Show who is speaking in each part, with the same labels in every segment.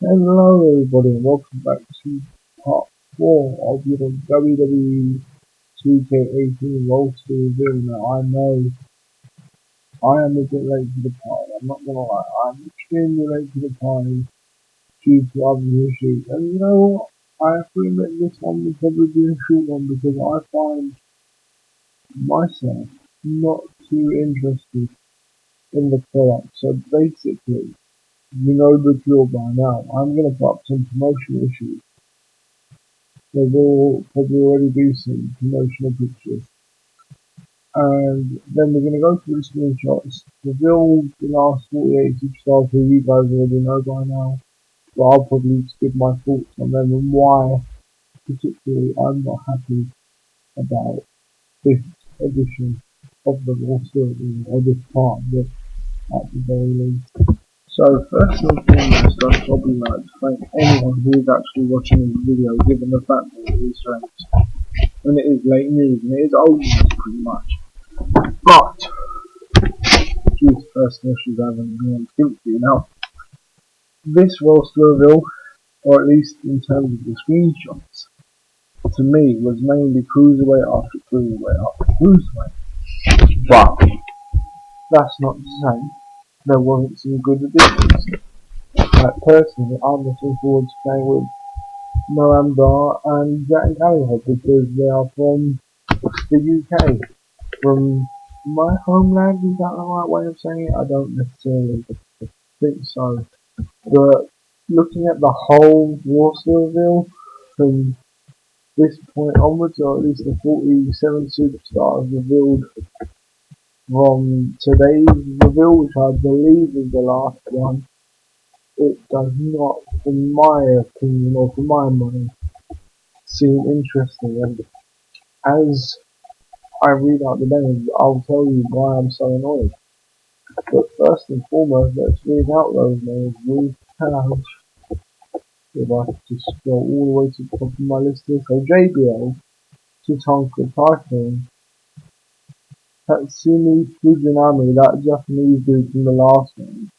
Speaker 1: Hello everybody and welcome back to part 4 of your WWE 2K18 roster review. Now I know I am a bit late to the party, I'm not gonna lie, I'm extremely late to the party due to other issues. And you know what, I have to admit this one will probably be a short one because I find myself not too interested in the product. So basically, you know the drill by now, I'm gonna put up some promotional issues. There will probably already be some promotional pictures. And then we're going to go through the screenshots, reveal the last 48 superstars who you guys already know by now, but I'll probably just give my thoughts on them and why particularly I'm not happy about this edition of the Raw story, or this part of it at the very least. So first and foremost, I'd probably like to thank anyone who is actually watching this video, given the fact that it is late. And it is late news, and it is old news pretty much. But, due to personal issues, I haven't been able to give it to you now. This roster reveal, or at least in terms of the screenshots, to me was mainly cruiserweight after cruiserweight after cruiserweight. But, that's not to say there wasn't some good additions. Personally, I'm looking forward to playing with Noam Dar and Jack Gallagher because they are from the UK. From my homeland, is that the right way of saying it? I don't necessarily think so. But looking at the whole roster reveal from this point onwards, or at least the 47 superstars revealed from today's reveal, which I believe is the last one, it does not, in my opinion or for my money, seem interesting. And as I read out the names, I'll tell you why I'm so annoyed. But first and foremost, let's read out those names. We have, if I could just scroll all the way to the top of my list here, so JBL, Tatanka, Typhoon, Tatsumi Fujinami, that Japanese dude from the last one,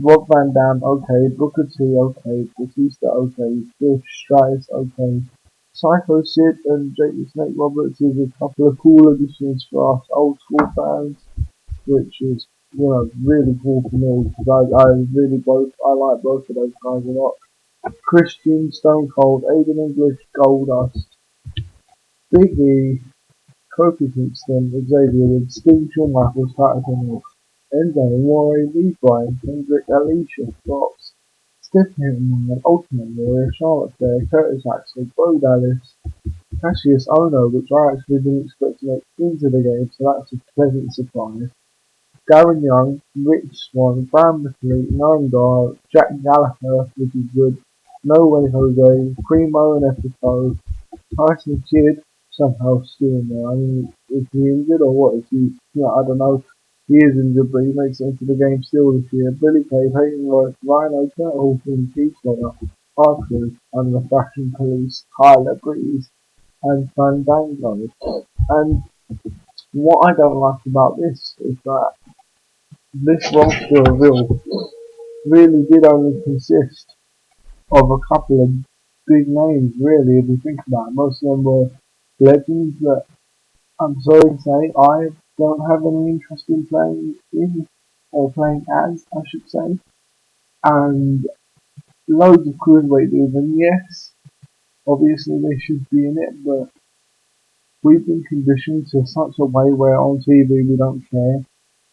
Speaker 1: Rob Van Dam, okay, Booker T, okay, Batista, okay, Fish, Stratus, okay, Psycho Sid and Jake the Snake Roberts is a couple of cool additions for us old school fans, which is, you know, really cool for me because I like both of those guys a lot. Christian, Stone Cold, Aiden English, Goldust, Big E, Kofi Kingston, Xavier Woods, Steve Shawn Michaels, Titus O'Neil, Enzo Amore, Lee Bryan, Kendrick, Alicia Fox, Stephanie McMahon, Ultimate Warrior, Charlotte Flair, Curtis Axel, Bo Dallas, Cassius Ohno, which I actually didn't expect to make into the game, so that's a pleasant surprise. Darren Young, Rich Swann, Bram McLeod, Noam Dar, Jack Gallagher, which is good, No Way Jose, Primo and Epico, Tyson Kidd, somehow still in there. I mean, is he injured or what? Is he, I don't know. He is injured, but he makes it into the game still this year. Billy Kay, Peyton Royce, Rhino, Kurt Hawkins, Keith Slater, R-Truth, and the Fashion Police, Tyler Breeze, and Fandango. And what I don't like about this is that this roster reveal really did only consist of a couple of big names, really, if you think about it. Most of them were legends that I'm sorry to say I don't have any interest in playing in, or playing as, I should say. And loads of cruiserweight dudes, and yes, obviously they should be in it, but we've been conditioned to such a way where on TV we don't care,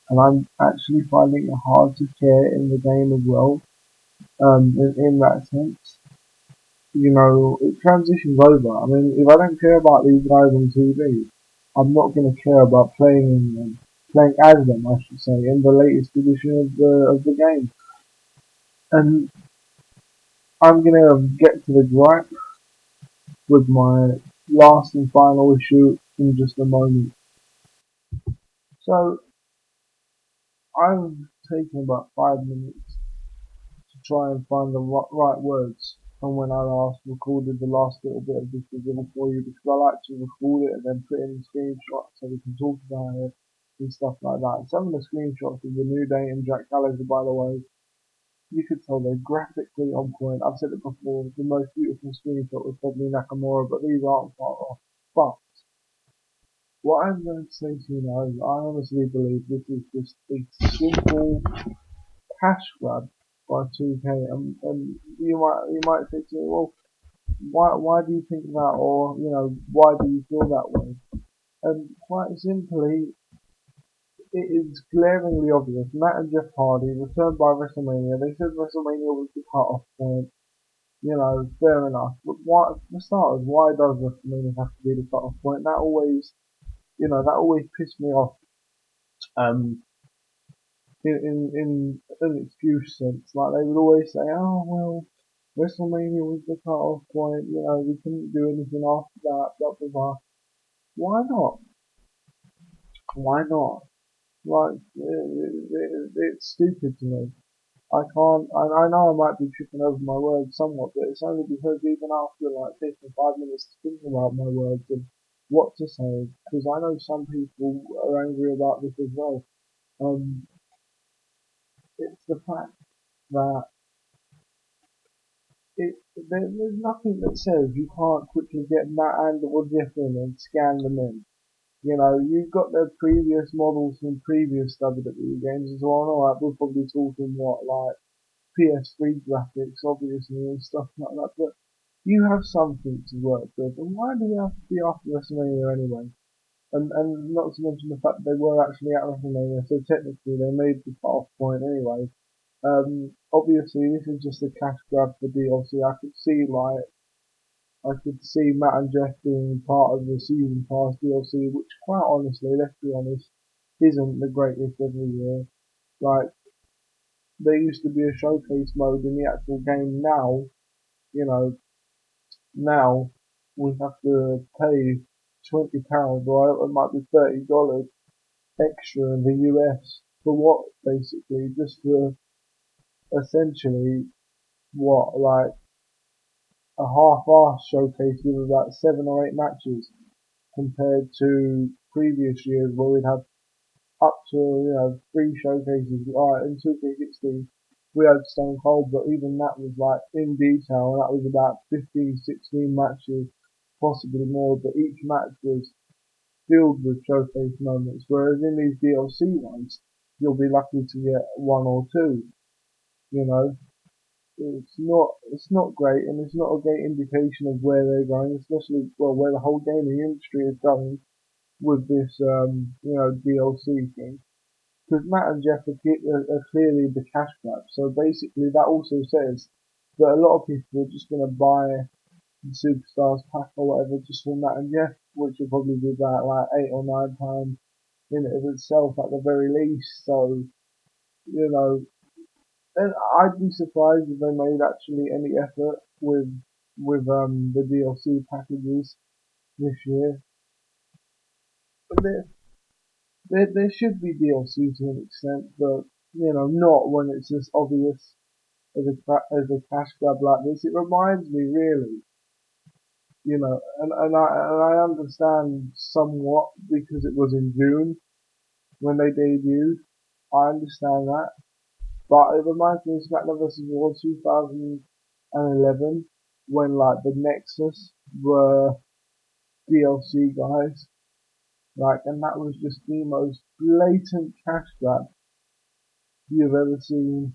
Speaker 1: and I'm actually finding it hard to care in the game as well. In that sense, you know, it transitions over. I mean, if I don't care about these guys on TV, I'm not going to care about playing as them, I should say, in the latest edition of the game. And I'm going to get to the gripe with my last and final issue in just a moment. So, I've taken about 5 minutes to try and find the right words from when I last recorded the last little bit of this video for you, because I like to record it and then put in screenshots so we can talk about it and stuff like that. Some of the screenshots of the New Day and Jack Gallagher, by the way, You could tell they're graphically on point. I've said it before, the most beautiful screenshot was probably Nakamura, but these aren't far off. But what I'm going to say to you now is I honestly believe this is just a simple cash grab by 2K, and you might say to me, well, why do you think that, or why do you feel that way? And quite simply, it is glaringly obvious. Matt and Jeff Hardy returned by WrestleMania. They said WrestleMania was the cut-off point. Fair enough. But why, for starters, why does WrestleMania have to be the cut-off point? That always pissed me off. Um, in an excuse sense, like they would always say, "Oh well, WrestleMania was the cut-off point. We couldn't do anything after that." Blah blah blah. Why not? Why not? Like, it's stupid to me. I can't, I know I might be tripping over my words somewhat, but it's only because even after like taking 5 minutes to think about my words and what to say, because I know some people are angry about this as well. Um, it's the fact that there's nothing that says you can't quickly get Matt and/or Jeff in and scan them in. You've got the previous models from previous WWE games as well. Alright, we're probably talking like PS3 graphics, obviously, and stuff like that, but you have something to work with, and why do you have to be after WrestleMania anyway? And not to mention the fact they were actually at WrestleMania, so technically they made the cut-off point anyway. Obviously this is just a cash grab for DLC. I could see Matt and Jeff being part of the season pass DLC, which quite honestly, let's be honest, isn't the greatest every year. Like, there used to be a showcase mode in the actual game. You know, now we have to pay £20, or it might be $30 extra in the US for what, basically, just for essentially what, like a half-assed showcase with about 7 or 8 matches compared to previous years where we'd have up to 3 showcases. Alright, in 2K16 we had Stone Cold, but even that was like in detail, and that was about 15, 16 matches, possibly more, but each match was filled with showcase moments, whereas in these DLC ones, you'll be lucky to get one or two. You know, it's not great, and it's not a great indication of where they're going, especially where the whole gaming industry is going with this DLC thing. Because Matt and Jeff are clearly the cash grab, so basically that also says that a lot of people are just going to buy the Superstars pack or whatever just for Matt and Jeff, which will probably be about like £8 or £9 in it of itself at the very least. So, you know, and I'd be surprised if they made actually any effort with the DLC packages this year. But there should be DLC to an extent, but not when it's as obvious as a cash grab like this. It reminds me really, and I understand somewhat because it was in June when they debuted. I understand that, but it reminds me of SmackDown vs. Raw 2011 when like the Nexus were DLC guys, and that was just the most blatant cash grab you've ever seen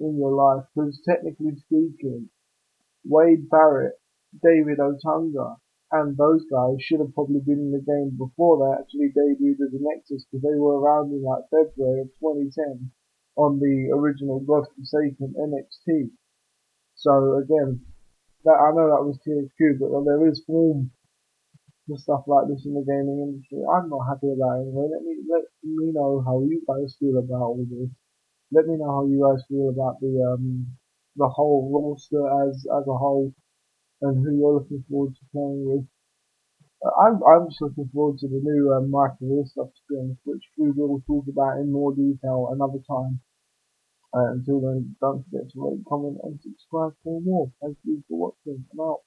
Speaker 1: in your life. Because technically speaking, Wade Barrett, David Otunga, and those guys should have probably been in the game before they actually debuted as a Nexus, because they were around in like February of 2010 on the original Godforsaken NXT. So again, I know that was THQ, but there is form for stuff like this in the gaming industry. I'm not happy about it anyway. Let me know how you guys feel about all this. Let me know how you guys feel about the whole roster as a whole, and who you're looking forward to playing with. I'm just looking forward to the new Michael Hill stuff, to be honest, which we will talk about in more detail another time. Until then, don't forget to rate, comment, and subscribe for more. Thank you for watching. I'm out.